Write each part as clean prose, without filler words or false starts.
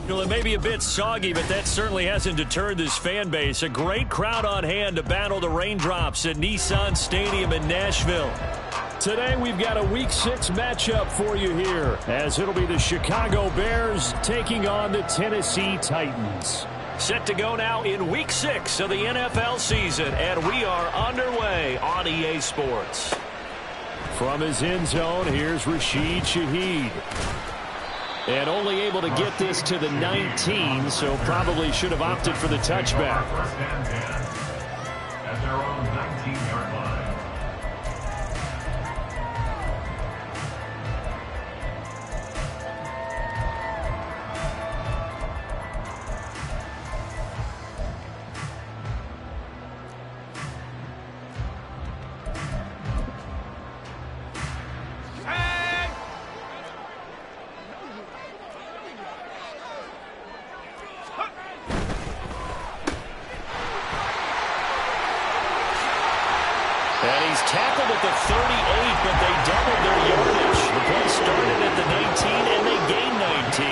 Well, it may be a bit soggy, but that certainly hasn't deterred this fan base. A great crowd on hand to battle the raindrops at Nissan Stadium in Nashville. Today we've got a Week 6 matchup for you here, as it'll be the Chicago Bears taking on the Tennessee Titans. Set to go now in Week 6 of the NFL season, and we are underway on EA Sports. From his end zone, here's Rashid Shaheed. And only able to get this to the 19, so probably should have opted for the touchback. At their own 19-yard line. And he's tackled at the 38, but they doubled their yardage. The play started at the 19, and they gained 19.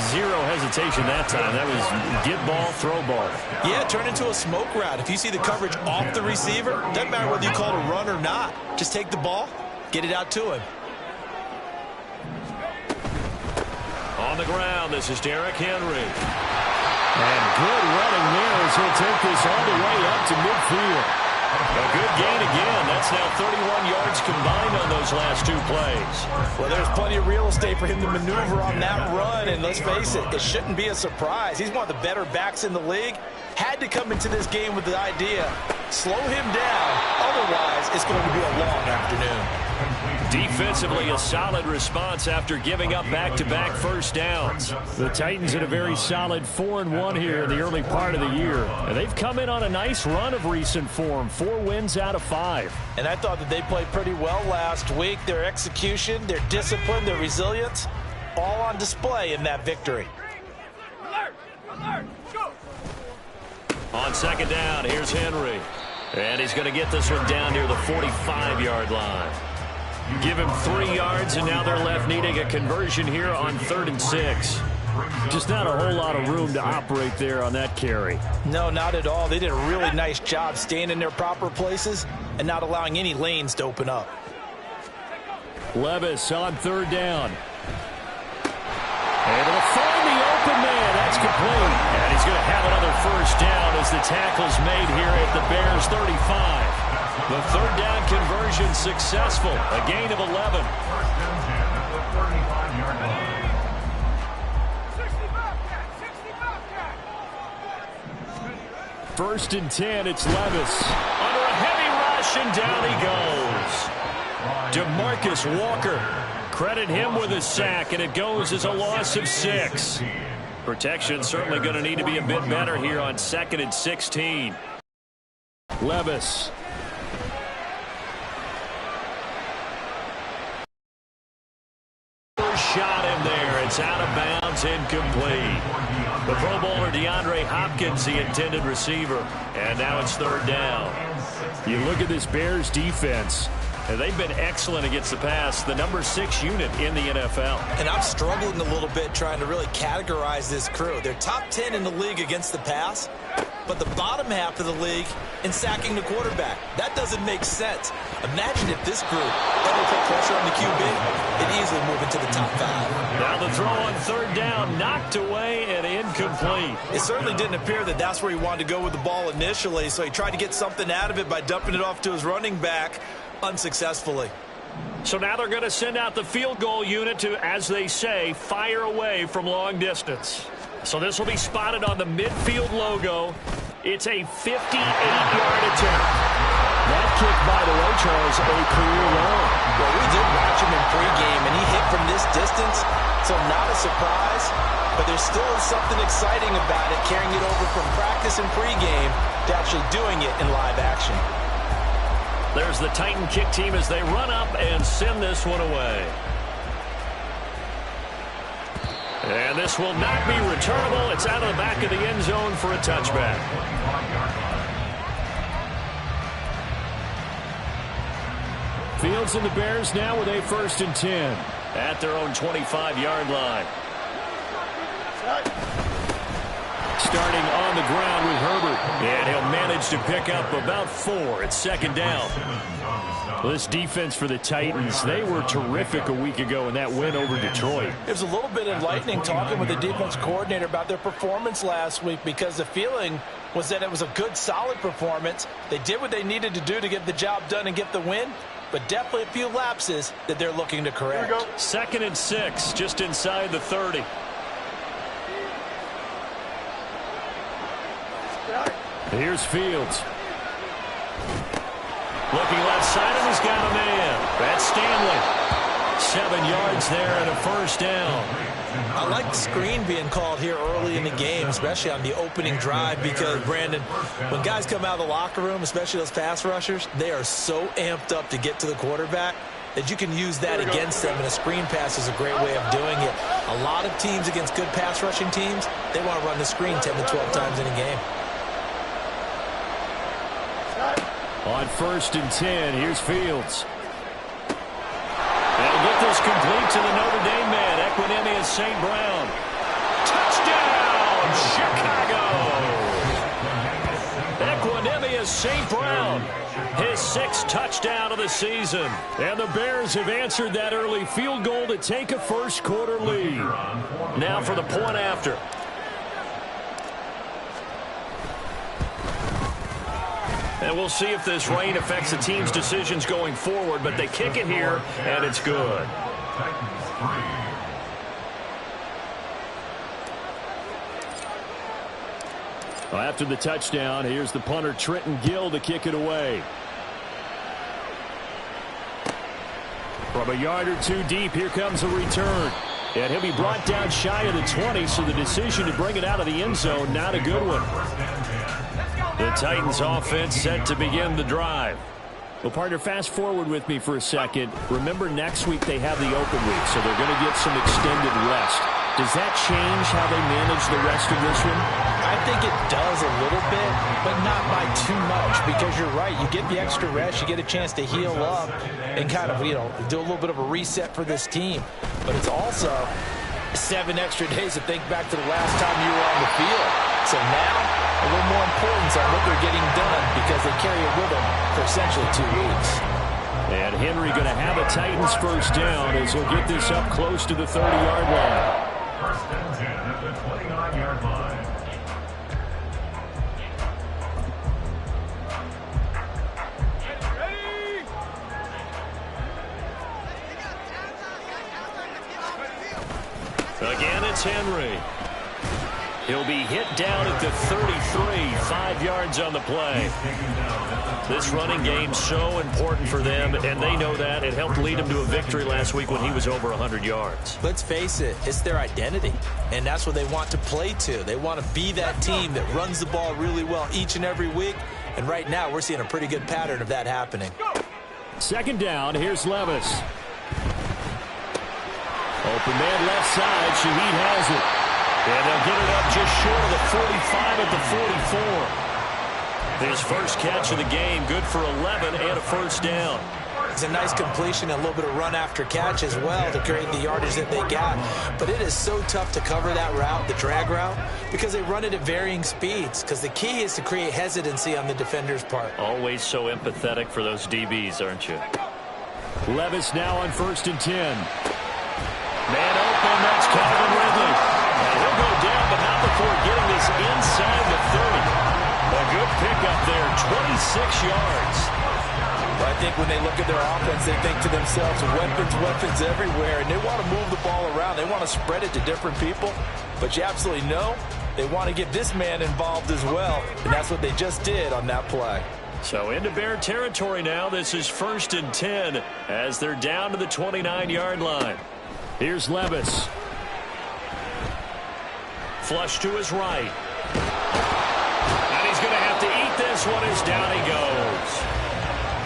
Zero hesitation that time. That was get ball, throw ball. Yeah, turn into a smoke route. If you see the coverage off the receiver, doesn't matter whether you call it a run or not. Just take the ball, get it out to him. On the ground, this is Derrick Henry. And good running there as he'll take this all the way up to midfield. A good gain again. That's now 31 yards combined on those last two plays. Well, there's plenty of real estate for him to maneuver on that run, and let's face it, it shouldn't be a surprise. He's one of the better backs in the league. Had to come into this game with the idea, slow him down, otherwise it's going to be a long afternoon. Defensively, a solid response after giving up back-to-back first downs. The Titans in a very solid 4-1 here in the early part of the year. And they've come in on a nice run of recent form, 4 wins out of 5. And I thought that they played pretty well last week. Their execution, their discipline, their resilience, all on display in that victory. On second down, here's Henry. And he's going to get this one down near the 45-yard line. Give him 3 yards, and now they're left needing a conversion here on 3rd and 6. Just not a whole lot of room to operate there on that carry. No, not at all. They did a really nice job staying in their proper places and not allowing any lanes to open up. Levis on 3rd down. Able to find the open man. That's complete. And he's going to have another first down as the tackle's made here at the Bears 35. The 3rd down conversion successful. A gain of 11. First and 10, it's Levis. Under a heavy rush, and down he goes. DeMarcus Walker. Credit him with a sack, and it goes as a loss of 6. Protection certainly going to need to be a bit better here on 2nd and 16. Levis. Shot him there. It's out of bounds, incomplete. The Pro Bowler DeAndre Hopkins, the intended receiver. And now it's 3rd down. You look at this Bears defense. And they've been excellent against the pass, the number 6 unit in the NFL. And I'm struggling a little bit trying to really categorize this crew. They're top 10 in the league against the pass, but the bottom half of the league in sacking the quarterback. That doesn't make sense. Imagine if this group ever put pressure on the QB, it'd easily move into the top 5. Now the throw on 3rd down, knocked away and incomplete. It certainly didn't appear that that's where he wanted to go with the ball initially, so he tried to get something out of it by dumping it off to his running back. Unsuccessfully. So now they're going to send out the field goal unit to, as they say, fire away from long distance. So this will be spotted on the midfield logo. It's a 58-yard attempt. That kick, by the way, Charles, a career long. Well, we did watch him in pregame, and he hit from this distance, so not a surprise. But there still is something exciting about it, carrying it over from practice and pregame to actually doing it in live action. There's the Titan kick team as they run up and send this one away. And this will not be returnable. It's out of the back of the end zone for a touchback. Fields and the Bears now with a 1st and 10. At their own 25-yard line. Starting on the ground with Herbert. And he'll manage to pick up about 4 at second down. Well, this defense for the Titans, they were terrific a week ago in that win over Detroit. It was a little bit enlightening talking with the defense coordinator about their performance last week, because the feeling was that it was a good, solid performance. They did what they needed to do to get the job done and get the win, but definitely a few lapses that they're looking to correct. 2nd and 6, just inside the 30. Here's Fields. Looking left side, and he's got a man. That's Stanley. 7 yards there and a first down. I like the screen being called here early in the game, especially on the opening drive, because, Brandon, when guys come out of the locker room, especially those pass rushers, they are so amped up to get to the quarterback that you can use that against them, and a screen pass is a great way of doing it. A lot of teams against good pass rushing teams, they want to run the screen 10 to 12 times in a game. On 1st and 10, here's Fields. They'll get this complete to the Notre Dame man, Equanimeous St. Brown. Touchdown, Chicago! Equanimeous St. Brown, his 6th touchdown of the season. And the Bears have answered that early field goal to take a first-quarter lead. Now for the point after. And we'll see if this rain affects the team's decisions going forward, but they kick it here, and it's good. Well, after the touchdown, here's the punter, Trenton Gill, to kick it away. From a yard or 2 deep, here comes a return. And he'll be brought down shy of the 20, so the decision to bring it out of the end zone, not a good one. The Titans offense set to begin the drive. Well, partner, fast forward with me for a second. Remember, next week they have the open week, so they're going to get some extended rest. Does that change how they manage the rest of this one? I think it does a little bit, but not by too much, because you're right. You get the extra rest, you get a chance to heal up and kind of, do a little bit of a reset for this team. But it's also 7 extra days to think back to the last time you were on the field. So now, a little more importance on what they're getting done, because they carry it with them for essentially 2 weeks. And Henry going to have a Titans first down as he'll get this up close to the 30-yard line. 1st and 10 at the 29-yard line. Again, it's Henry. He'll be hit down at the 33, 5 yards on the play. This running game's so important for them, and they know that. It helped lead them to a victory last week when he was over 100 yards. Let's face it, it's their identity, and that's what they want to play to. They want to be that team that runs the ball really well each and every week, and right now we're seeing a pretty good pattern of that happening. 2nd down, here's Levis. Open man left side, Shaheed has it. And they'll get it up just short of the 45 at the 44. His first catch of the game, good for 11 and a first down. It's a nice completion, a little bit of run after catch as well to create the yardage that they got. But it is so tough to cover that route, the drag route, because they run it at varying speeds. Because the key is to create hesitancy on the defender's part. Always so empathetic for those DBs, aren't you? Levis now on 1st and 10. Man open, that's Calvin Ridley. And he'll go down, but not before getting this inside the 30. A good pickup there, 26 yards. But I think when they look at their offense, they think to themselves, weapons everywhere, and they want to move the ball around. They want to spread it to different people. But you absolutely know they want to get this man involved as well, and that's what they just did on that play. So into Bear territory now. This is 1st and 10 as they're down to the 29-yard line. Here's Levis. Flush to his right. And he's going to have to eat this one as down he goes.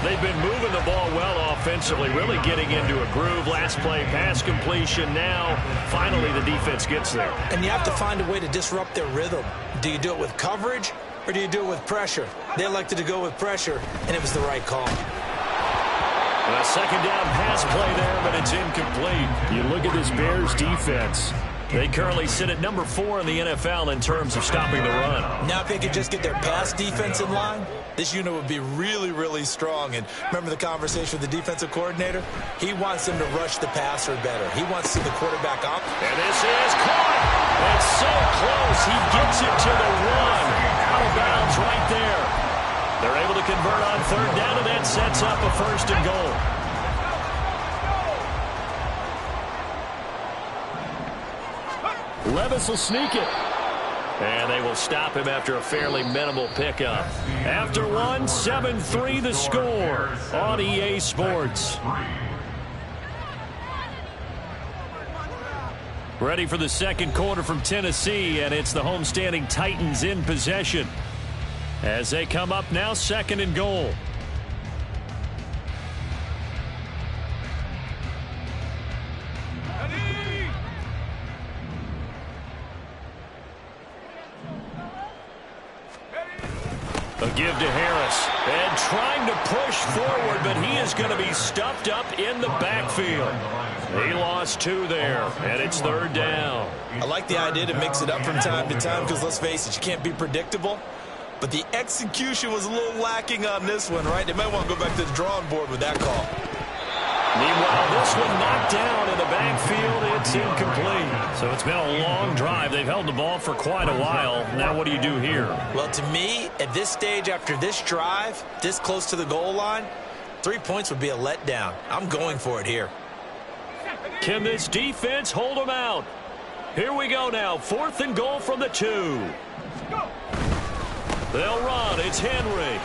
They've been moving the ball well offensively, really getting into a groove. Last play, pass completion. Now, finally, the defense gets there. And you have to find a way to disrupt their rhythm. Do you do it with coverage, or do you do it with pressure? They elected to go with pressure, and it was the right call. A 2nd down pass play there, but it's incomplete. You look at this Bears defense. They currently sit at number 4 in the NFL in terms of stopping the run. Now, if they could just get their pass defense in line, this unit would be really, really strong. And remember the conversation with the defensive coordinator? He wants them to rush the passer better. He wants to see the quarterback up. And this is caught. It's so close. He gets it to the run. Out of bounds right there. They're able to convert on third down, and that sets up a 1st and goal. Levis will sneak it. And they will stop him after a fairly minimal pickup. After one, 7-3 the score on EA Sports. Ready for the second quarter from Tennessee, and it's the homestanding Titans in possession. As they come up now, 2nd and goal. A give to Harris, and trying to push forward, but he is going to be stuffed up in the backfield. He lost 2 there, and it's 3rd down. I like the idea to mix it up from time to time because, let's face it, you can't be predictable. But the execution was a little lacking on this one, right? They might want to go back to the drawing board with that call. Meanwhile, this one knocked down in the backfield. It's incomplete. So it's been a long drive. They've held the ball for quite a while. Now what do you do here? Well, to me, at this stage after this drive, this close to the goal line, 3 points would be a letdown. I'm going for it here. Can this defense hold them out? Here we go now. 4th and goal from the 2. They'll run. It's Henry.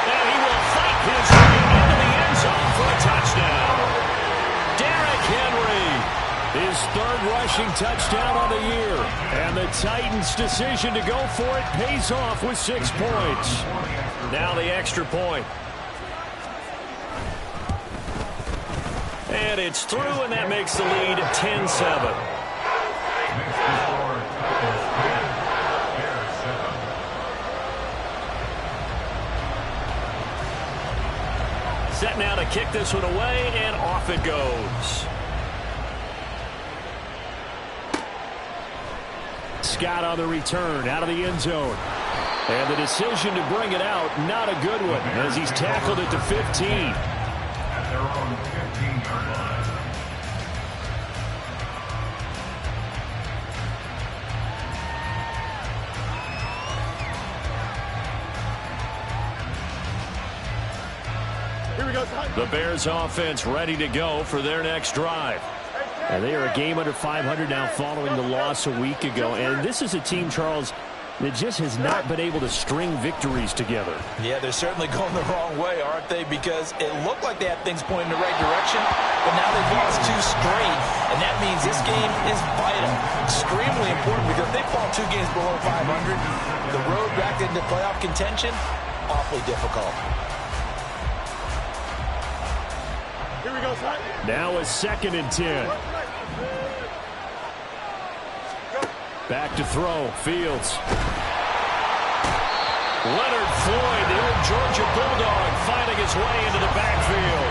And he will fight his way into the end zone for a touchdown. Derrick Henry, his 3rd rushing touchdown on the year. And the Titans' decision to go for it pays off with 6 points. Now the extra point. And it's through, and that makes the lead 10-7. Set now to kick this one away, and off it goes. Scott on the return, out of the end zone. And the decision to bring it out, not a good one, as he's tackled it to 15. At their own 15-yard line. The Bears offense ready to go for their next drive. And they are a game under 500 now following the loss a week ago. And this is a team, Charles, that just has not been able to string victories together. Yeah, they're certainly going the wrong way, aren't they? Because it looked like they had things pointing in the right direction, but now they've lost 2 straight, and that means this game is vital, extremely important, because if they fall 2 games below 500, the road back into playoff contention, awfully difficult. Now a 2nd and 10. Back to throw. Fields. Leonard Floyd, the old Georgia Bulldog, finding his way into the backfield.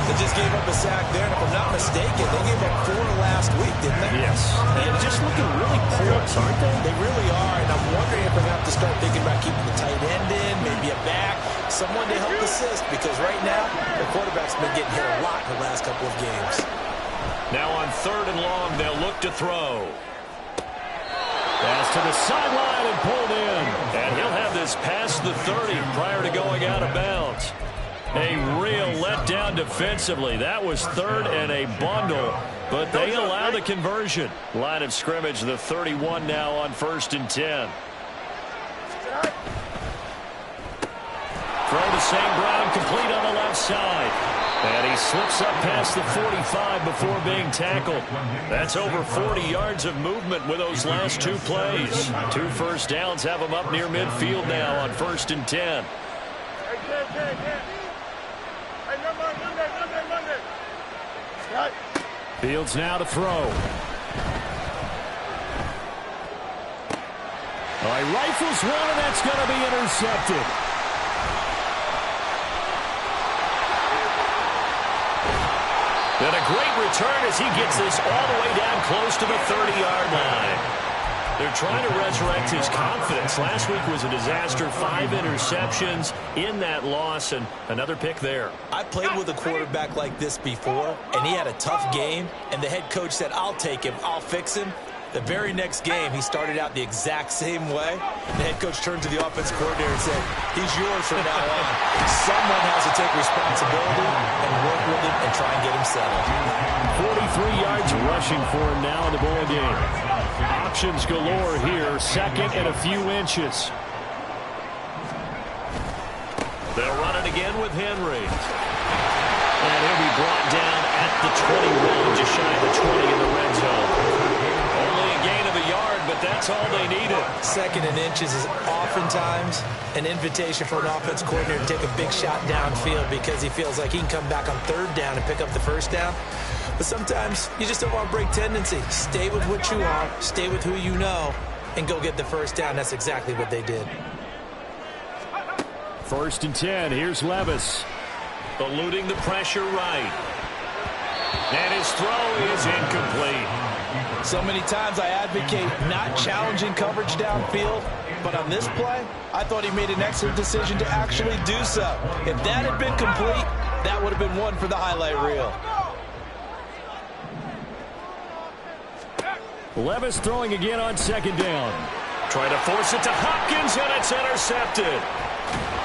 They just gave up a sack there, and if I'm not mistaken, they gave up 4 last week, didn't they? Yes. And just looking really porous, aren't they? They really are, and I'm wondering if they're going to have to start thinking about keeping the tight end in, maybe a back, someone to help assist, because right now, the quarterback's been getting hit a lot in the last couple of games. Now on 3rd and long, they'll look to throw. Pass to the sideline and pulled in. And he'll have this past the 30 prior to going out of bounds. A real letdown defensively. That was 3rd and a bundle, but they allow the conversion. Line of scrimmage, the 31 now on 1st and 10. Throw to St. Brown, complete on the left side. And he slips up past the 45 before being tackled. That's over 40 yards of movement with those last 2 plays. 2 first downs have him up near midfield now on 1st and 10. Fields now to throw. All right, rifles one, and that's going to be intercepted. And a great return as he gets this all the way down close to the 30-yard line. They're trying to resurrect his confidence. Last week was a disaster. 5 interceptions in that loss, and another pick there. I played with a quarterback like this before, and he had a tough game, and the head coach said, I'll take him, I'll fix him. The very next game, he started out the exact same way. The head coach turned to the offensive coordinator and said, he's yours from now on. Someone has to take responsibility and work with him and try and get him settled. 43 yards rushing for him now in the ball game. Options galore here, second and a few inches. They'll run it again with Henry. And he'll be brought down at the 21, just shy of the 20 in the red zone. Only a gain of a yard, but that's all they needed. Second and inches is oftentimes an invitation for an offense coordinator to take a big shot downfield because he feels like he can come back on third down and pick up the first down. But sometimes you just don't want to break tendency. Stay with what you are, stay with who you know, and go get the first down. That's exactly what they did. 1st and 10. Here's Levis. Eluding the pressure right. And his throw is incomplete. So many times I advocate not challenging coverage downfield, but on this play, I thought he made an excellent decision to actually do so. If that had been complete, that would have been one for the highlight reel. Levis throwing again on 2nd down. Trying to force it to Hopkins, and it's intercepted.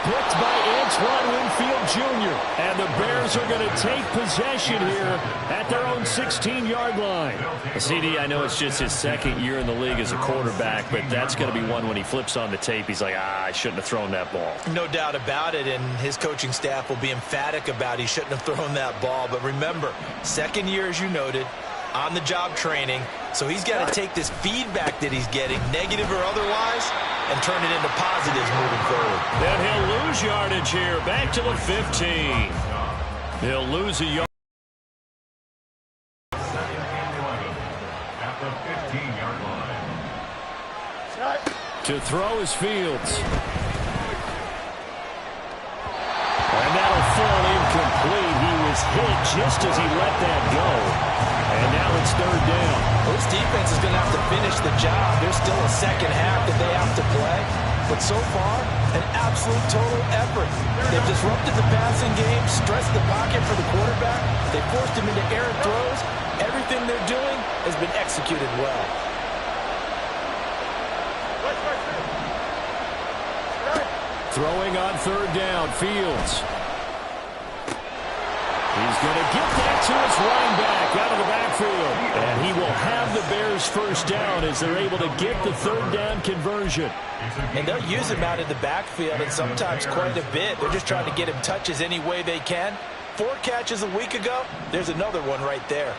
Picked by Antoine Winfield Jr. And the Bears are going to take possession here at their own 16-yard line. CD, I know it's just his 2nd year in the league as a quarterback, but that's going to be one when he flips on the tape. He's like, I shouldn't have thrown that ball. No doubt about it, and his coaching staff will be emphatic about he shouldn't have thrown that ball. But remember, 2nd year, as you noted, on-the-job training, so he's got to take this feedback that he's getting, negative or otherwise, and turn it into positives moving forward. Then he'll lose yardage here, back to the 15. He'll lose a yard. At the 15-yard line. To throw is Fields. And that'll fall incomplete. He was hit just as he let that go. And now it's 3rd down. Well, this defense is going to have to finish the job. There's still a second half that they have to play. But so far, an absolute total effort. They've disrupted the passing game, stressed the pocket for the quarterback. They forced him into errant throws. Everything they're doing has been executed well. Throwing on 3rd down, Fields. He's going to get that to his running back out of the backfield. And he will have the Bears' first down as they're able to get the 3rd down conversion. And they'll use him out of the backfield, and sometimes quite a bit. They're just trying to get him touches any way they can. 4 catches a week ago. There's another one right there.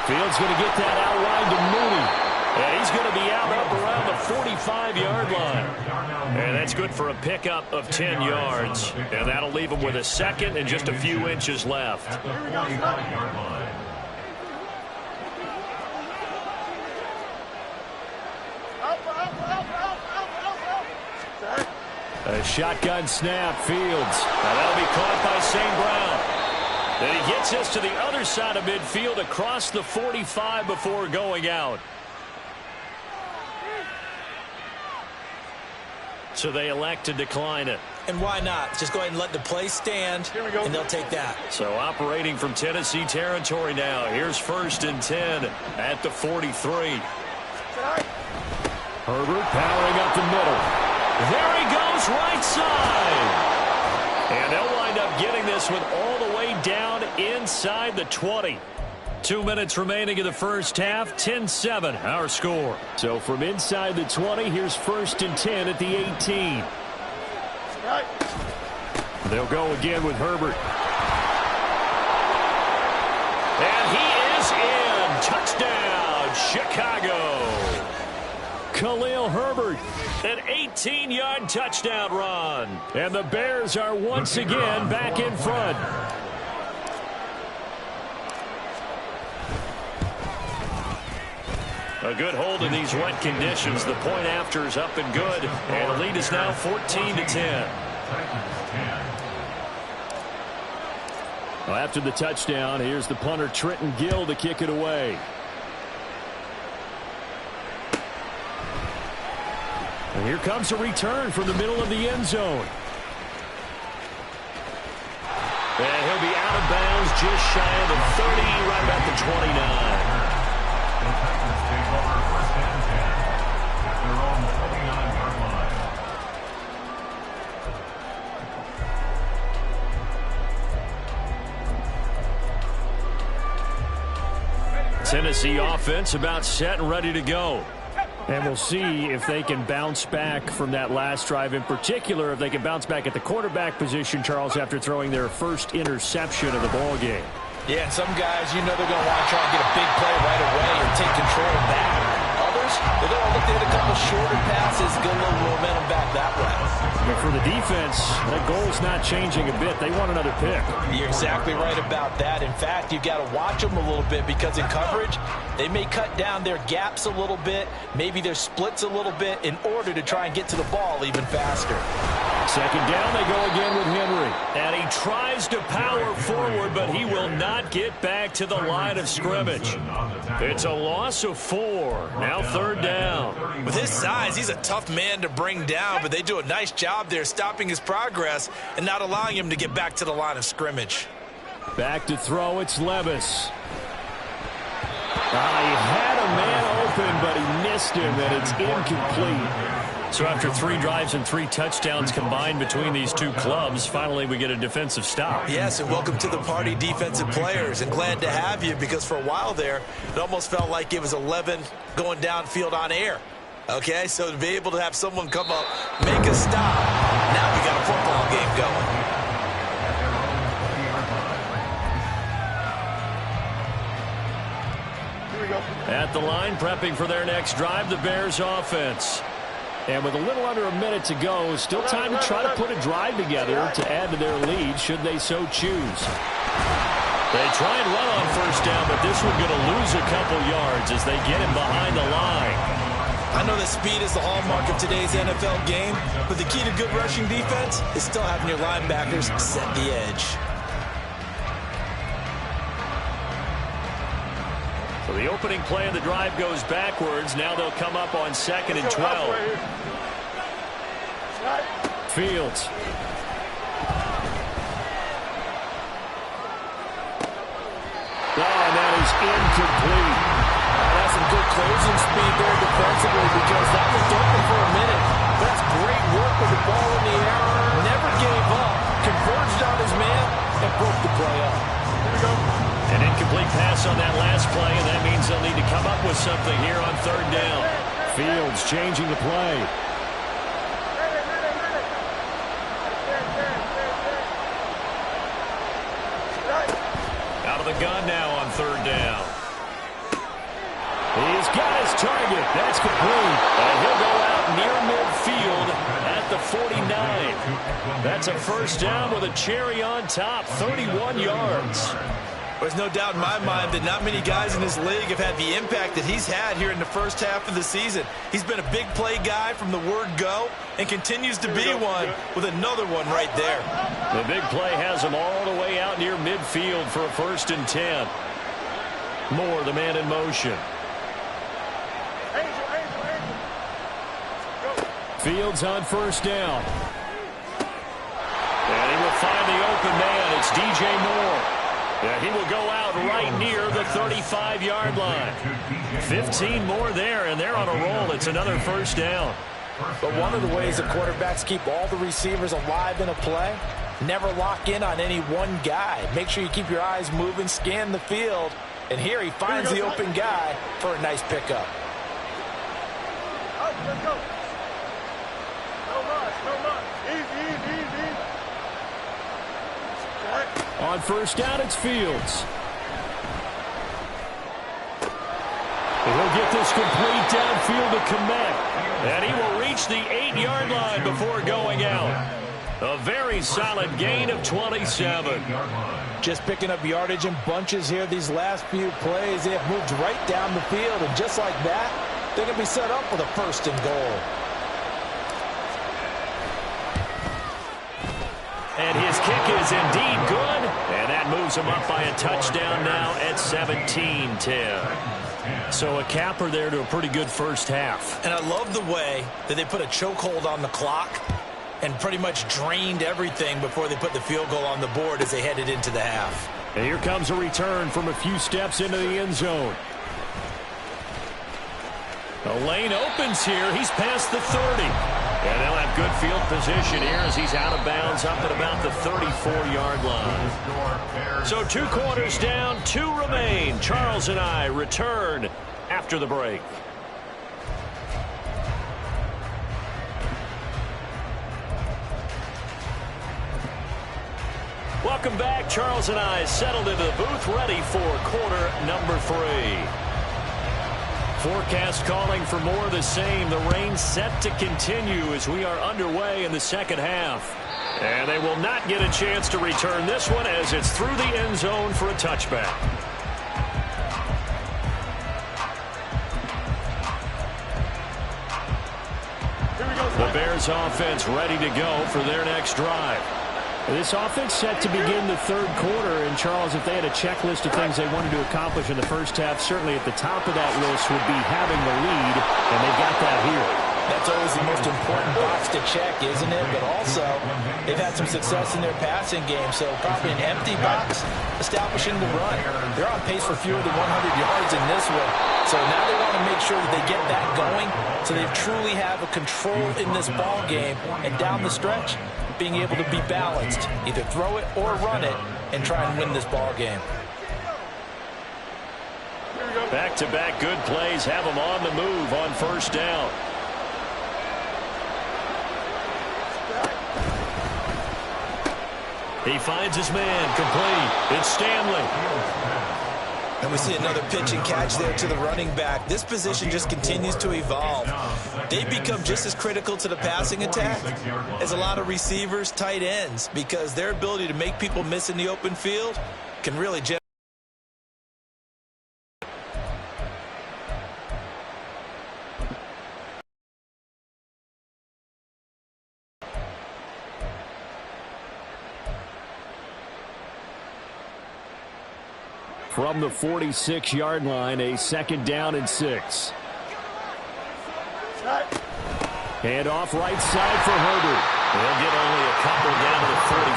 Fields going to get that out wide to Mooney. And he's going to be out up around the 45-yard line. And that's good for a pickup of 10 yards. And that'll leave him with a 2nd and just a few inches left. At the 45-yard line. A shotgun snap, Fields. Now that'll be caught by St. Brown. And he gets us to the other side of midfield across the 45 before going out. So they elect to decline it. And why not? Just go ahead and let the play stand, and they'll take that. So operating from Tennessee territory now. Here's 1st and 10 at the 43. Herbert powering up the middle. There he goes, right side. And they'll wind up getting this one all the way down inside the 20. 2 minutes remaining in the first half. 10-7, our score. So from inside the 20, here's 1st and 10 at the 18. They'll go again with Herbert. And he is in. Touchdown, Chicago. Khalil Herbert. An 18-yard touchdown run. And the Bears are once again back in front. A good hold in these wet conditions. The point after is up and good. And the lead is now 14-10. Well, after the touchdown, here's the punter Trenton Gill to kick it away. And here comes a return from the middle of the end zone. And he'll be out of bounds just shy of the 30, right about the 29. The Titans take over first and 10 at their own 49-yard line. Tennessee offense about set and ready to go. And we'll see if they can bounce back from that last drive. In particular, if they can bounce back at the quarterback position, Charles, after throwing their first interception of the ball game. Yeah, and some guys, you know they're going to want to try and get a big play right away and take control of that. Others, they're going to look to hit a couple shorter passes, get a little momentum back that way. But for the defense, that goal's not changing a bit. They want another pick. You're exactly right about that. In fact, you've got to watch them a little bit because in coverage, they may cut down their gaps a little bit, maybe their splits a little bit in order to try and get to the ball even faster. Second down, they go again with Henry. And he tries to power forward, but he will not get back to the line of scrimmage. It's a loss of 4. Now third down. With his size, he's a tough man to bring down, but they do a nice job there stopping his progress and not allowing him to get back to the line of scrimmage. Back to throw, it's Levis. He had a man open, but he missed him, and it's incomplete. So after 3 drives and 3 touchdowns combined between these two clubs, finally we get a defensive stop. Yes, and welcome to the party, defensive players, and glad to have you because for a while there, it almost felt like it was 11 going downfield on air. Okay, so to be able to have someone come up, make a stop, now we got a football game going. At the line, prepping for their next drive, the Bears offense. And with a little under a minute to go, still time to try to put a drive together to add to their lead should they so choose. They try and run on first down, but this one going to lose a couple yards as they get him behind the line. I know that speed is the hallmark of today's NFL game, but the key to good rushing defense is still having your linebackers set the edge. So the opening play of the drive goes backwards. Now they'll come up on 2nd and 12. Fields. And that is incomplete. That's some good closing speed there defensively because that was open for a minute. That's great work with the ball in the air. Never gave up. Converged on his man and broke the play up. Here we go. An incomplete pass on that last play, and that means they'll need to come up with something here on third down. Fields changing the play. Out of the gun now on third down. He's got his target. That's complete. And he'll go out near midfield at the 49. That's a first down with a cherry on top, 31 yards. There's no doubt in my mind that not many guys in this league have had the impact that he's had here in the first half of the season. He's been a big play guy from the word go and continues to be one with another one right there. The big play has him all the way out near midfield for a 1st and 10. Moore, the man in motion. Fields on first down. And he will find the open man. It's DJ Moore. And he will go out right near the 35-yard line. 15 more there, and they're on a roll. It's another first down. But one of the ways the quarterbacks keep all the receivers alive in a play, never lock in on any one guy. Make sure you keep your eyes moving, scan the field. And here he finds the open guy for a nice pickup. Let's go. No much. Easy. On first down, it's Fields. And he'll get this complete downfield to Kmet. And he will reach the 8-yard line before going out. A very solid gain of 27. Just picking up yardage in bunches here these last few plays. They have moved right down the field, and just like that, they're going to be set up with a 1st and goal. And his kick is indeed good. And that moves moves them up by a touchdown now at 17-10. So a capper there to a pretty good first half. And I love the way that they put a chokehold on the clock and pretty much drained everything before they put the field goal on the board as they headed into the half. And here comes a return from a few steps into the end zone. The lane opens here. He's past the 30. And they'll have good field position here as he's out of bounds up at about the 34-yard line. So 2 quarters down, 2 remain. Charles and I return after the break. Welcome back. Charles and I settled into the booth, ready for quarter number 3. Forecast calling for more of the same. The rain set to continue as we are underway in the second half. And they will not get a chance to return this one as it's through the end zone for a touchback. The Bears offense ready to go for their next drive. This offense set to begin the third quarter. And, Charles, if they had a checklist of things they wanted to accomplish in the first half, certainly at the top of that list would be having the lead, and they've got that here. That's always the most important box to check, isn't it? But also, they've had some success in their passing game, so probably an empty box establishing the run. They're on pace for fewer than 100 yards in this one. So now they want to make sure that they get that going so they truly have a control in this ball game. And down the stretch, being able to be balanced, either throw it or run it, and try and win this ball game. Back-to-back good plays have them on the move on first down. He finds his man complete. It's Stanley. And we see another pitch and catch there to the running back. This position just continues to evolve. They become just as critical to the passing attack as a lot of receivers, tight ends, because their ability to make people miss in the open field can really generate. From the 46-yard line, a 2nd down and 6. Hand off right side for Herbert. They'll get only a couple down to the 44.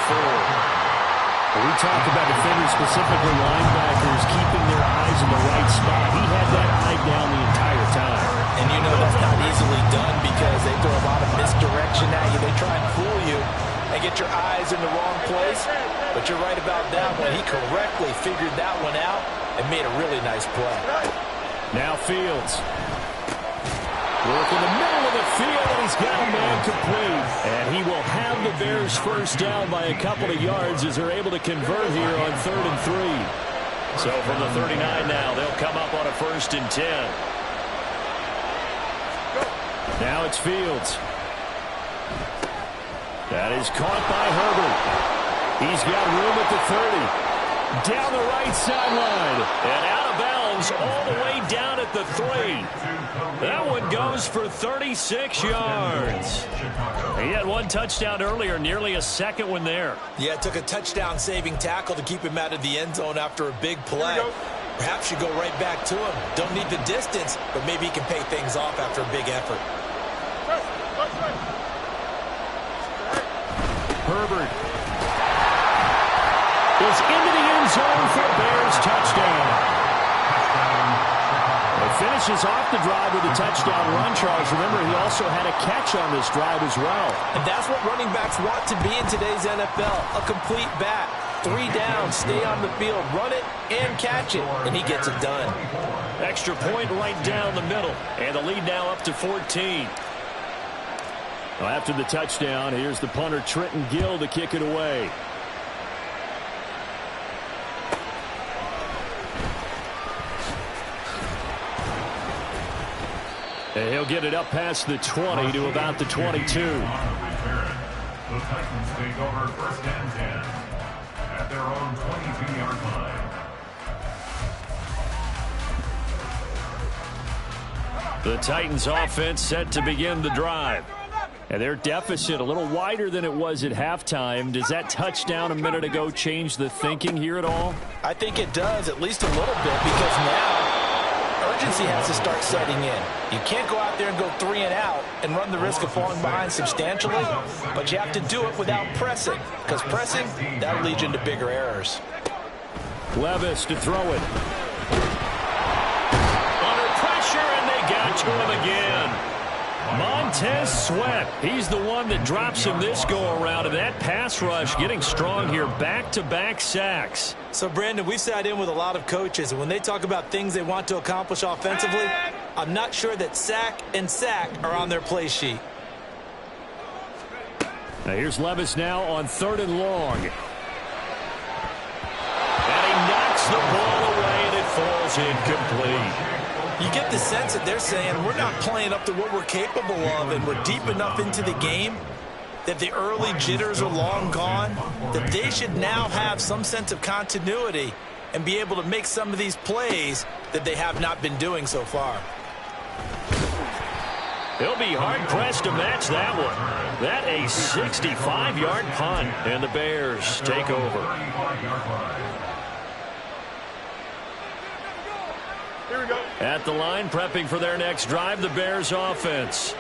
We talk about defenders, specifically linebackers, keeping their eyes in the right spot. He had that eye down the entire time. And you know that's not easily done because they throw a lot of misdirection at you. They try and fool you and get your eyes in the wrong place. But you're right about that one. He correctly figured that one out and made a really nice play. Now Fields. Work in the middle of the field, and he's got a man complete. And he will have the Bears first down by a couple of yards as they're able to convert here on 3rd and 3. So from the 39 now, they'll come up on a 1st and 10. Now it's Fields. That is caught by Herbert. He's got room at the 30. Down the right sideline. And out of bounds all the way down at the 3. That one goes for 36 yards. He had one touchdown earlier, nearly a second one there. Yeah, it took a touchdown-saving tackle to keep him out of the end zone after a big play. Perhaps you go right back to him. Don't need the distance, but maybe he can pay things off after a big effort. Herbert is into the end zone for a Bears touchdown. It finishes off the drive with a touchdown run, Charles. Remember, he also had a catch on this drive as well. And that's what running backs want to be in today's NFL, a complete back. 3 down, stay on the field, run it, and catch it, and he gets it done. Extra point right down the middle, and the lead now up to 14. Well, after the touchdown, here's the punter, Trenton Gill, to kick it away. And he'll get it up past the 20 to about the 22. The Titans take over 1st and 10 at their own 22-yard line. The Titans offense set to begin the drive. And their deficit a little wider than it was at halftime. Does that touchdown a minute ago change the thinking here at all? I think it does, at least a little bit, because now urgency has to start setting in. You can't go out there and go 3 and out and run the risk of falling behind substantially, but you have to do it without pressing, because pressing, that'll lead you into bigger errors. Levis to throw it. Under pressure, and they got to him again. Montez Sweat, he's the one that drops him this go-around, and that pass rush getting strong here, back-to-back sacks. So, Brandon, we've sat in with a lot of coaches, and when they talk about things they want to accomplish offensively, I'm not sure that sack and sack are on their play sheet. Now here's Levis now on 3rd and long. And he knocks the ball away, and it falls incomplete. You get the sense that they're saying we're not playing up to what we're capable of, and we're deep enough into the game that the early jitters are long gone, that they should now have some sense of continuity and be able to make some of these plays that they have not been doing so far. He'll be hard-pressed to match that one. That a 65-yard punt, and the Bears take over. Here we go. At the line, prepping for their next drive, the Bears offense.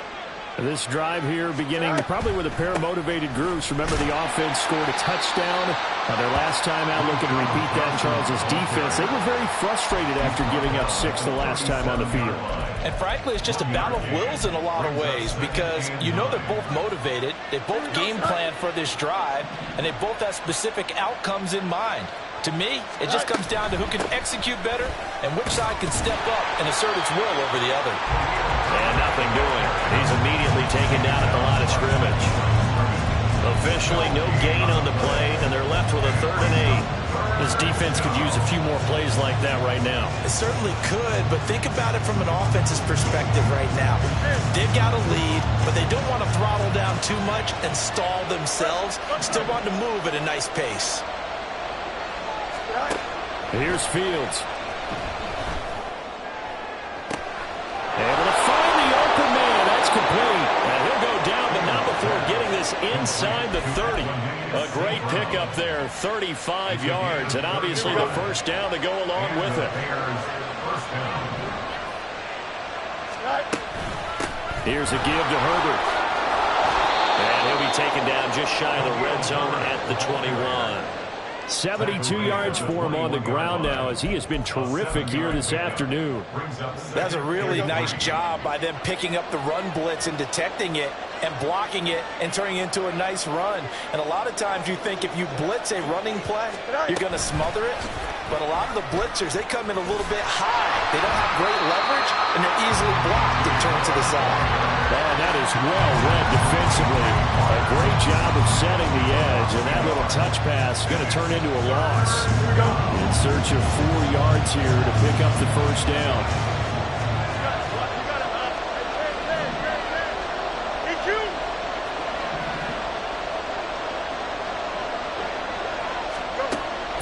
This drive here beginning probably with a pair of motivated groups. Remember, the offense scored a touchdown. Their last time out looking to repeat that. Charles's defense, they were very frustrated after giving up 6 the last time on the field. And frankly, it's just a battle of wills in a lot of ways, because you know they're both motivated, they both game plan for this drive, and they both have specific outcomes in mind. To me, it just comes down to who can execute better and which side can step up and assert its will over the other. And nothing doing. He's immediately taken down at the line of scrimmage. Officially no gain on the play, and they're left with a 3rd and 8. This defense could use a few more plays like that right now. It certainly could, but think about it from an offense's perspective right now. They've got a lead, but they don't want to throttle down too much and stall themselves. Still want to move at a nice pace. Here's Fields. Able to find the open man. That's complete. And he'll go down, but not before getting this inside the 30. A great pickup there, 35 yards, and obviously the first down to go along with it. Here's a give to Herbert. And he'll be taken down just shy of the red zone at the 21. 72 yards for him on the ground now, as he has been terrific here this afternoon. That's a really nice job by them picking up the run blitz and detecting it and blocking it and turning it into a nice run. And a lot of times you think if you blitz a running play, you're going to smother it. But a lot of the blitzers, they come in a little bit high. They don't have great leverage, and they're easily blocked and turned to the side. And that is well read defensively. A great job of setting the edge, and that little touch pass is going to turn into a loss. In search of 4 yards here to pick up the first down.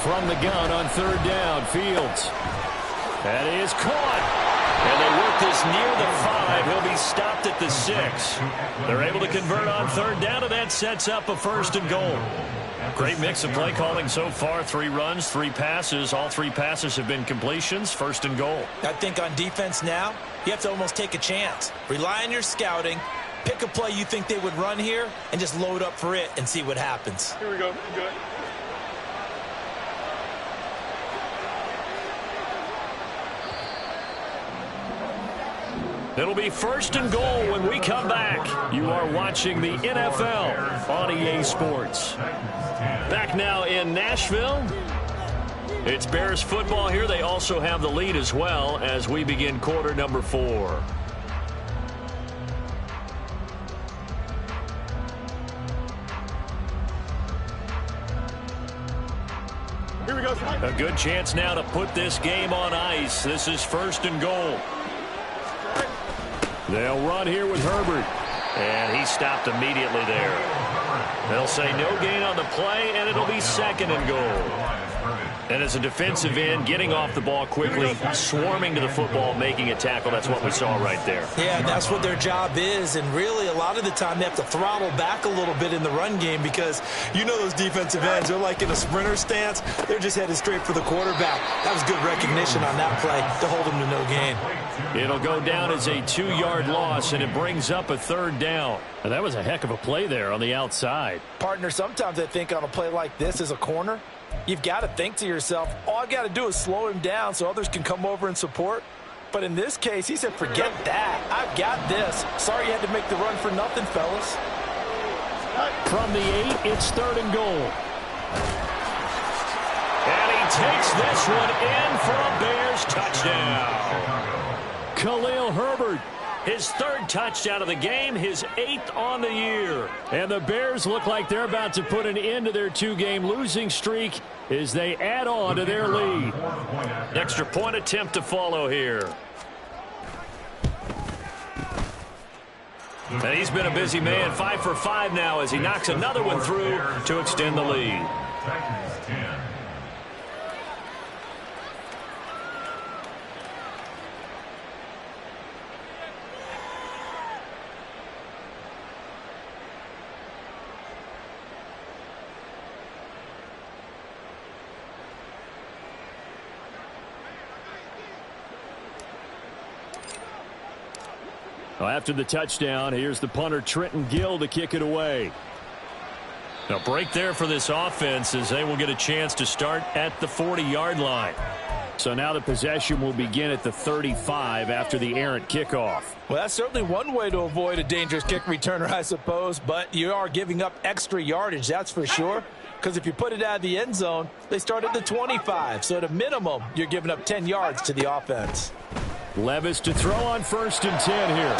From the gun on 3rd down, Fields. That is caught. And they work this near the 5. He'll be stopped at the 6. They're able to convert on 3rd down, and that sets up a 1st and goal. Great mix of play calling so far. 3 runs, 3 passes. All 3 passes have been completions. 1st and goal. I think on defense now, you have to almost take a chance. Rely on your scouting. Pick a play you think they would run here, and just load up for it and see what happens. Here we go. Good. It'll be 1st and goal when we come back. You are watching the NFL on EA Sports. Back now in Nashville. It's Bears football here. They also have the lead as well as we begin quarter number 4. Here we go. A good chance now to put this game on ice. This is 1st and goal. They'll run here with Herbert. And he stopped immediately there. They'll say no gain on the play, and it'll be 2nd and goal. And as a defensive end, getting off the ball quickly, swarming to the football, making a tackle, that's what we saw right there. Yeah, that's what their job is, and really a lot of the time they have to throttle back a little bit in the run game because you know those defensive ends, they're like in a sprinter stance. They're just headed straight for the quarterback. That was good recognition on that play to hold them to no gain. It'll go down as a 2-yard loss, and it brings up a 3rd down. And that was a heck of a play there on the outside. Partner, sometimes I think on a play like this as a corner, you've got to think to yourself, all I've got to do is slow him down so others can come over and support. But in this case, he said, forget that. I've got this. Sorry you had to make the run for nothing, fellas. From the 8, it's 3rd and goal. And he takes this one in for a Bears touchdown. Khalil Herbert. His 3rd touchdown of the game, his 8th on the year. And the Bears look like they're about to put an end to their 2-game losing streak as they add on to their lead. Extra point attempt to follow here. And he's been a busy man, 5 for 5 now as he knocks another one through to extend the lead. Titans 10. Well, after the touchdown, here's the punter, Trenton Gill, to kick it away. A break there for this offense as they will get a chance to start at the 40-yard line. So now the possession will begin at the 35 after the errant kickoff. Well, that's certainly one way to avoid a dangerous kick returner, I suppose, but you are giving up extra yardage, that's for sure. Because if you put it out of the end zone, they start at the 25. So at a minimum, you're giving up 10 yards to the offense. Levis to throw on 1st and 10 here.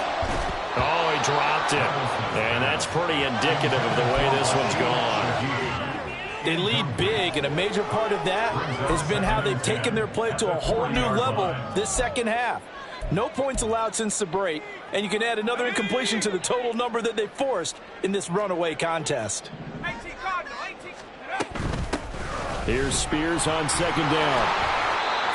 Oh, he dropped it. And that's pretty indicative of the way this one's gone. They lead big, and a major part of that has been how they've taken their play to a whole new level this second half. No points allowed since the break, and you can add another incompletion to the total number that they forced in this runaway contest. Here's Spears on 2nd down.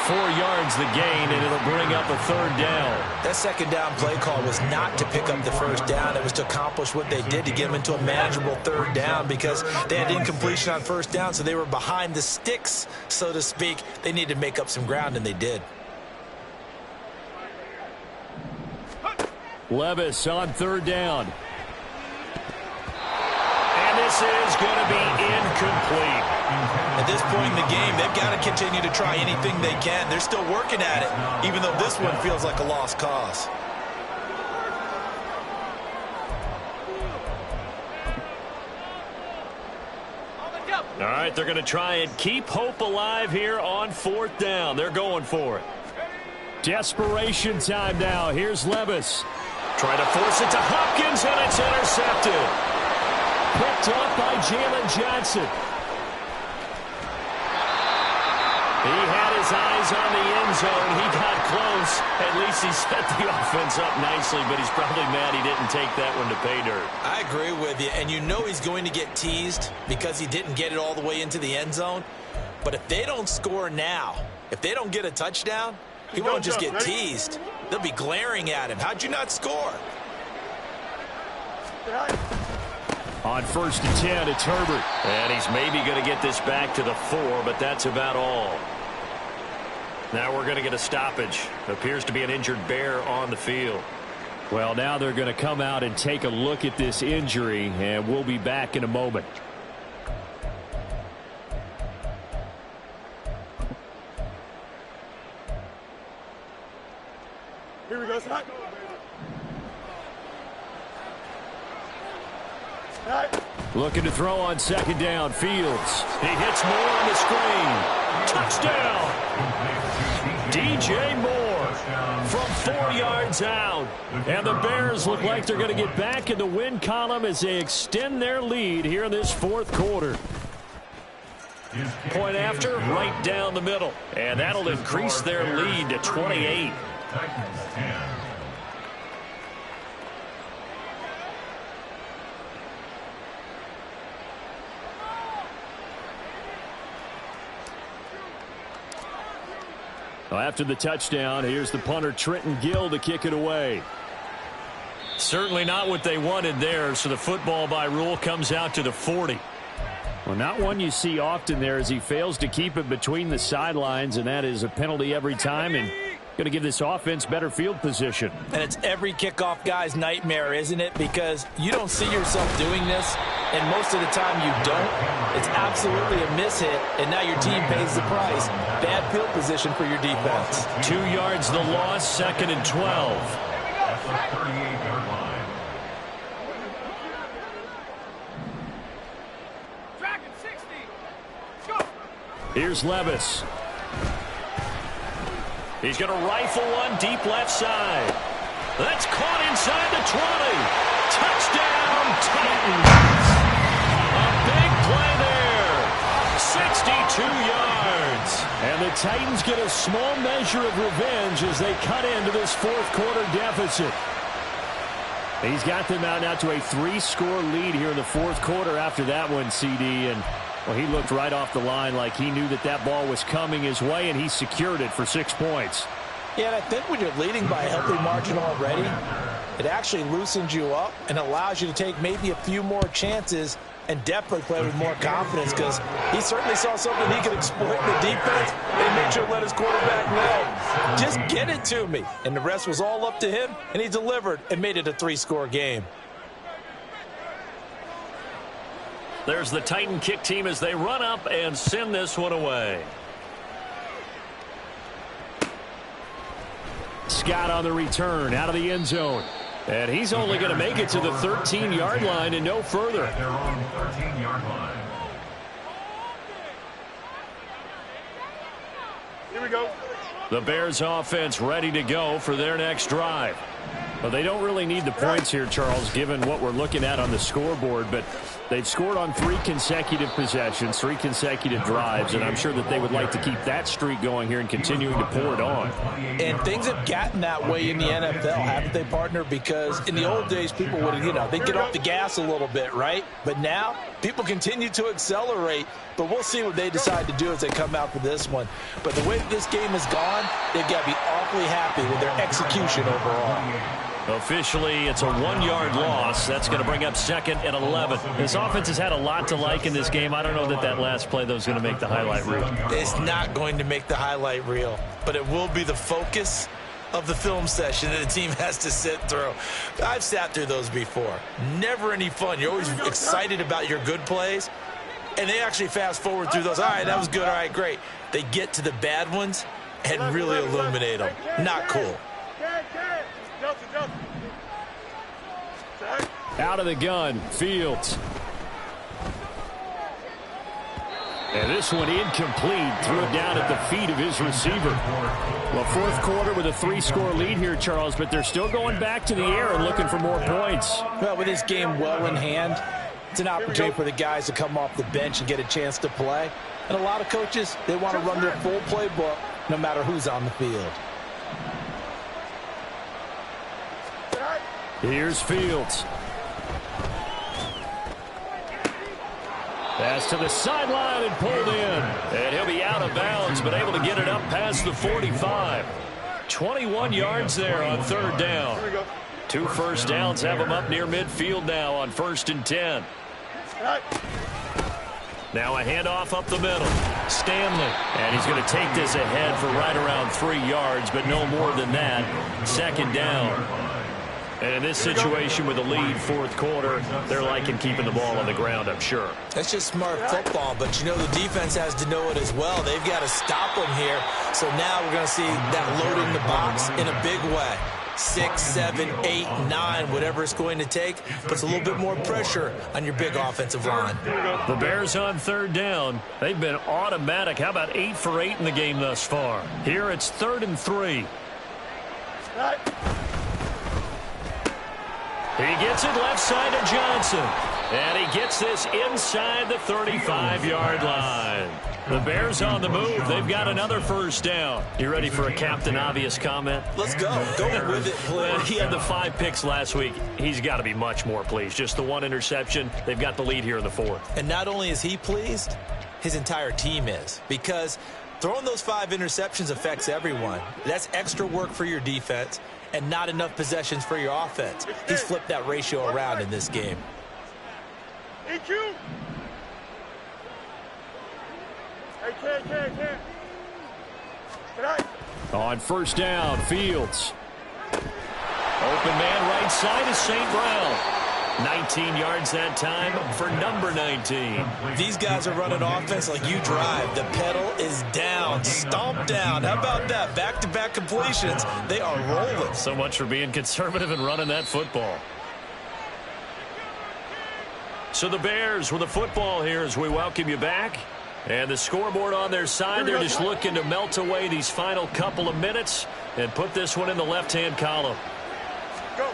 4 yards the gain, and it'll bring up a 3rd down. That 2nd down play call was not to pick up the 1st down. It was to accomplish what they did to get them into a manageable 3rd down because they had incompletion on 1st down, so they were behind the sticks, so to speak. They needed to make up some ground, and they did. Levis on 3rd down. And this is going to be incomplete. At this point in the game, they've got to continue to try anything they can. They're still working at it, even though this one feels like a lost cause. All right, they're going to try and keep hope alive here on 4th down. They're going for it. Desperation time now. Here's Levis. Try to force it to Hopkins, and it's intercepted. Picked up by Jalen Johnson. He had his eyes on the end zone. He got close. At least he set the offense up nicely, but he's probably mad he didn't take that one to pay dirt. I agree with you, and you know he's going to get teased because he didn't get it all the way into the end zone. But if they don't score now, if they don't get a touchdown, he won't just get teased. They'll be glaring at him. How'd you not score? On 1st and 10, it's Herbert. And he's maybe going to get this back to the 4, but that's about all. Now we're going to get a stoppage. Appears to be an injured Bear on the field. Well, now they're going to come out and take a look at this injury, and we'll be back in a moment. Here we go, Scott. Looking to throw on 2nd down. Fields. He hits Moore on the screen. Touchdown! DJ Moore from 4 yards out. And the Bears look like they're going to get back in the win column as they extend their lead here in this 4th quarter. Point after, right down the middle. And that'll increase their lead to 28. Titans 10. Well, after the touchdown, here's the punter, Trenton Gill, to kick it away. Certainly not what they wanted there, so the football by rule comes out to the 40. Well, not one you see often there as he fails to keep it between the sidelines, and that is a penalty every time and going to give this offense better field position. And it's every kickoff guy's nightmare, isn't it? Because you don't see yourself doing this, and most of the time you don't. It's absolutely a mishit, and now your team pays the price. Bad field position for your defense. 2 yards the loss, 2nd and 12. That's the 38-yard line. Tracking 60. Go. Here's Levis. He's going to rifle one deep left side. That's caught inside the 20. Touchdown, Titans. A big play there. 62 yards. And the Titans get a small measure of revenge as they cut into this fourth quarter deficit. He's got them out now to a 3-score lead here in the fourth quarter after that one, CD. And well, he looked right off the line like he knew that that ball was coming his way, and he secured it for 6 points. Yeah, and I think when you're leading by a healthy margin already, it actually loosens you up and allows you to take maybe a few more chances and definitely play with more confidence, because he certainly saw something he could exploit in the defense and make sure to let his quarterback know, just get it to me. And the rest was all up to him, and he delivered and made it a 3-score game. There's the Titan kick team as they run up and send this one away. Scott on the return out of the end zone. And he's only going to make it to the 13-yard line and no further. At their own 13-yard line. Here we go. The Bears offense ready to go for their next drive. Well, they don't really need the points here, Charles, given what we're looking at on the scoreboard, but they've scored on 3 consecutive possessions, 3 consecutive drives, and I'm sure that they would like to keep that streak going here and continuing to pour it on. And things have gotten that way in the NFL, haven't they, partner? Because in the old days, people would, they'd get off the gas a little bit, right? But now, people continue to accelerate, but we'll see what they decide to do as they come out for this one. But the way that this game has gone, they've got to be awfully happy with their execution overall. Officially, it's a 1-yard loss. That's going to bring up 2nd and 11. This offense has had a lot to like in this game. I don't know that that last play, though, is going to make the highlight reel. It's not going to make the highlight reel, but it will be the focus of the film session that the team has to sit through. I've sat through those before. Never any fun. You're always excited about your good plays, and they actually fast forward through those. All right, that was good. All right, great. They get to the bad ones and really illuminate them. Not cool. Out of the gun, Fields. And this one incomplete. Threw it down at the feet of his receiver. Well, fourth quarter with a 3-score lead here, Charles, but they're still going back to the air and looking for more points. Well, with this game well in hand, it's an opportunity for the guys to come off the bench and get a chance to play. And a lot of coaches, they want to run their full playbook no matter who's on the field. Here's Fields. Pass to the sideline and pulled in. And he'll be out of bounds, but able to get it up past the 45. 21 yards there on 3rd down. 2 first downs have him up near midfield now on 1st and 10. Now a handoff up the middle. Stanley. And he's going to take this ahead for right around 3 yards, but no more than that. 2nd down. And in this situation with a lead, fourth quarter, they're liking keeping the ball on the ground, I'm sure. That's just smart football, but the defense has to know it as well. They've got to stop them here. So now we're going to see that load in the box in a big way. 6, 7, 8, 9, whatever it's going to take, puts a little bit more pressure on your big offensive line. The Bears on 3rd down. They've been automatic. How about 8 for 8 in the game thus far? Here it's 3rd and 3. He gets it left side to Johnson. And he gets this inside the 35-yard line. The Bears on the move. They've got another first down. You ready for a Captain Obvious comment? Let's go. Go with it, please. He had the 5 picks last week. He's got to be much more pleased. Just the 1 interception. They've got the lead here in the 4th. And not only is he pleased, his entire team is. Because Throwing those 5 interceptions affects everyone. That's extra work for your defense and not enough possessions for your offense. He's flipped that ratio around in this game. EQ. Hey, can't. On first down, Fields. Open man right side is St. Brown. 19 yards that time for number 19. These guys are running offense like you drive. The pedal is down, stomp down. How about that? Back-to-back completions. They are rolling. So much for being conservative and running that football. So the Bears with the football here as we welcome you back. And the scoreboard on their side, they're just looking to melt away these final couple of minutes and put this one in the left-hand column. Go.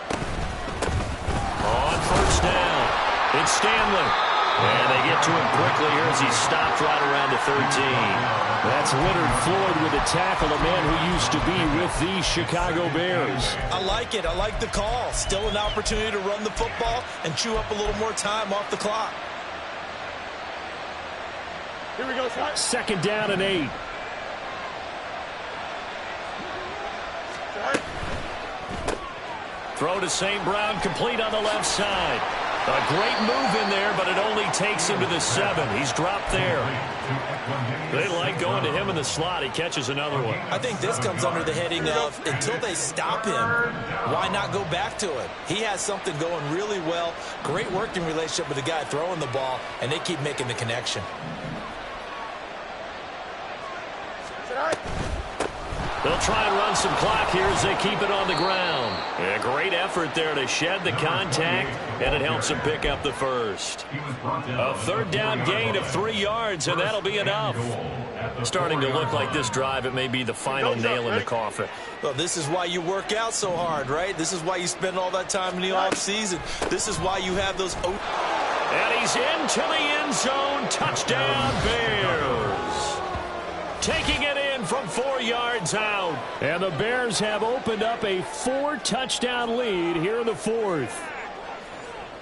On first down, it's Stanley. And they get to him quickly here as he stopped right around the 13. That's Leonard Floyd with a tackle, a man who used to be with the Chicago Bears. I like it. I like the call. Still an opportunity to run the football and chew up a little more time off the clock. Here we go, Scott. Second down and 8. Throw to St. Brown, complete on the left side. A great move in there, but it only takes him to the 7. He's dropped there. They like going to him in the slot. He catches another one. I think this comes under the heading of until they stop him, why not go back to it? He has something going really well. Great working relationship with the guy throwing the ball, and they keep making the connection. They'll try and run some clock here as they keep it on the ground. A great effort there to shed the contact, and it helps them pick up the first. A third down gain of 3 yards, and that'll be enough. Starting to look like this drive, it may be the final nail in the coffin. Well, this is why you work out so hard, right? This is why you spend all that time in the offseason. This is why you have those... And he's into the end zone. Touchdown, Bears. Taking it in from 4 yards out. And the Bears have opened up a 4-touchdown lead here in the 4th.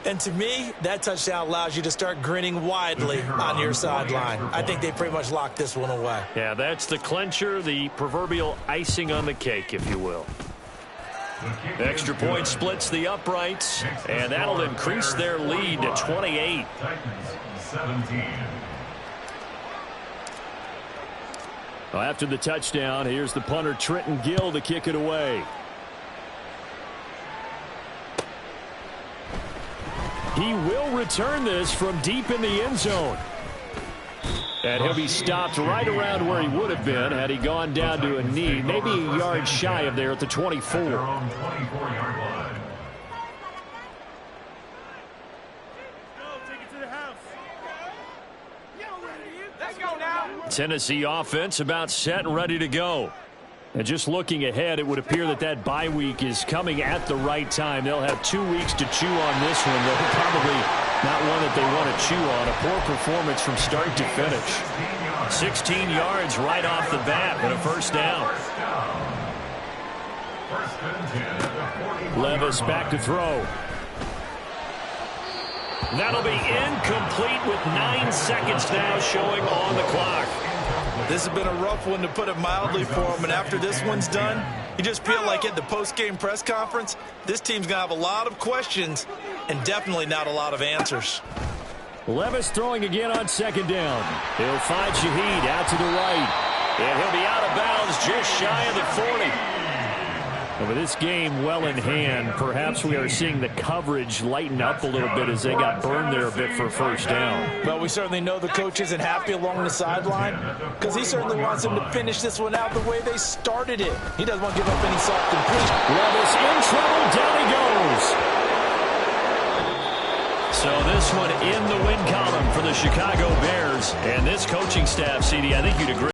And to me, that touchdown allows you to start grinning widely on your sideline. I think they pretty much locked this one away. Yeah, that's the clincher, the proverbial icing on the cake, if you will. Extra point splits the uprights, and that'll increase their lead to 28. Titans 17. Well, after the touchdown, here's the punter Trenton Gill to kick it away. He will return this from deep in the end zone. And he'll be stopped right around where he would have been had he gone down to a knee, maybe a yard shy of there at the 24. Their own 24-yard line. Tennessee offense about set and ready to go. And just looking ahead, it would appear that that bye week is coming at the right time. They'll have 2 weeks to chew on this one, though probably not one that they want to chew on. A poor performance from start to finish. 16 yards right off the bat and a first down. Levis back to throw. That'll be incomplete with 9 seconds now showing on the clock. This has been a rough one, to put it mildly, for him. And after this one's done, you just feel like at the post-game press conference, this team's going to have a lot of questions and definitely not a lot of answers. Levis throwing again on second down. He'll find Shaheed out to the right. And he'll be out of bounds just shy of the 40. And with this game well in hand, perhaps we are seeing the coverage lighten up a little bit as they got burned there a bit for a first down. Well, we certainly know the coach isn't happy along the sideline because he certainly wants them to finish this one out the way they started it. He doesn't want to give up any soft completion. Levis in trouble. Down he goes. So this one in the win column for the Chicago Bears. And this coaching staff, CD, I think you'd agree.